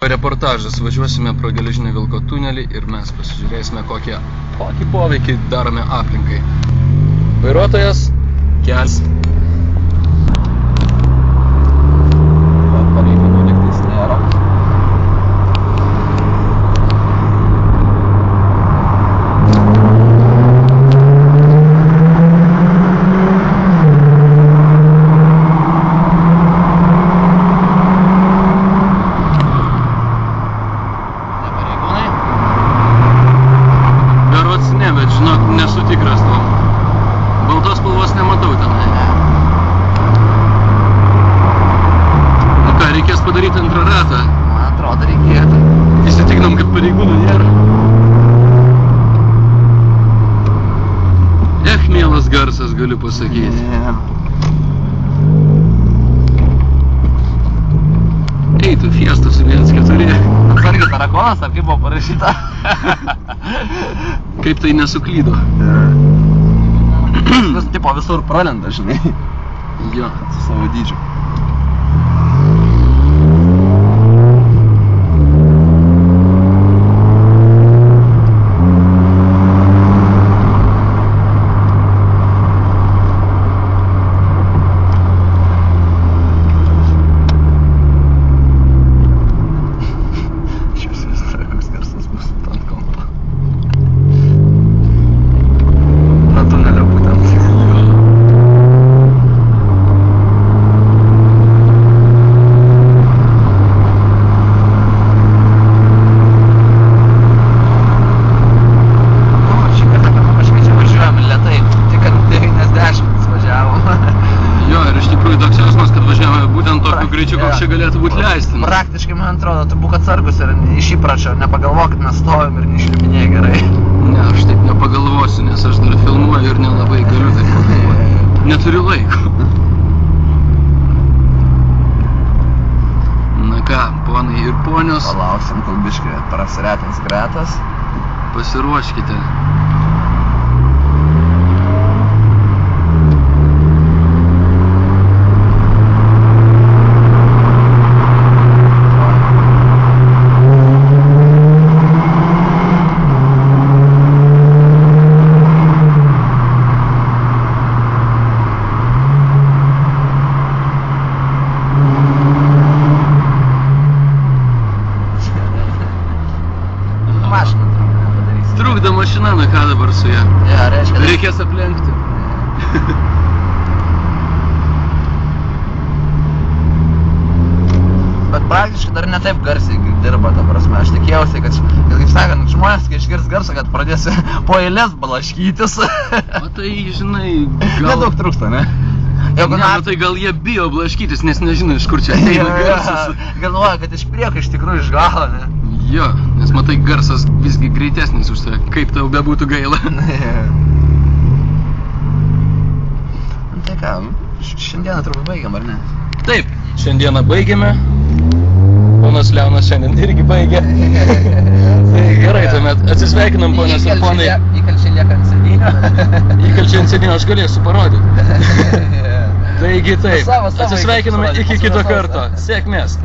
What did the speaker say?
Reportažas. Važiuosime pro geležinio vilko tunelį ir mes pasižiūrėsime, kokį poveikį darome aplinkai. Vairuotojas kels. Pareigūnų lygtais nėra. Nesu tikras to. Baltos spalvos nematau tenai. Nu ką, reikės padaryti antrą ratą. Man atrodo, reikėtų. Įsitikinam, kad pareigūnų nėra. Mielas garsas, galiu pasakyti. Eitų Fiesta su 1.4. Atsargiai tarakonas, ar kaip buvo parašyta? Kaip tai nesuklydo. Tipo visur pralenda, žinai. Jo. Su savo dydžiu. Greičiau, koks čia galėtų būti leistinas. Praktiškai, man atrodo, tu būk atsargus ir iš įpračio nepagalvok, kad mes stovim ir neišliupinėj gerai. Ne, aš taip nepagalvosiu, nes aš dar filmuoju ir nelabai galiu taip pagalvoti. Neturiu laiko. Na ką, ponai ir ponios. Palauksim, kol biškai prasiretins gretas. Pasiruoškite. Trukdo mašina, na ką dabar su ją? Ja, reiškia... Reikės aplenkti. Bet praktiškai dar ne taip garsiai dirba, ta prasme. Aš tikėjausi, kad kaip sakant, žmonės, kai išgirs garsą, kad pradės po eilės blaškytis. O tai, žinai, gal... Nedaug trūksta, ne? Ne, tai gal jie bijo blaškytis, nes nežino, iš kur čia ateina garsas. Galvoja, kad iš priekio iš tikrųjų iš galo, ne? Jo, nes matai, garsas visgi greitesnis už tave, kaip tau bebūtų gaila. Tai ką, šiandieną turbūt baigiam, ar ne? Taip, šiandieną baigiame. Ponas Leonas šiandien irgi baigė. Tai gerai, tuomet atsisveikinam, ponas ir ponai. Įkalčiai lieka ant sėdynio. Įkalčiai ant sėdynio aš galėsiu parodyti. Taigi taip, atsisveikiname iki kito karto. Sėkmės.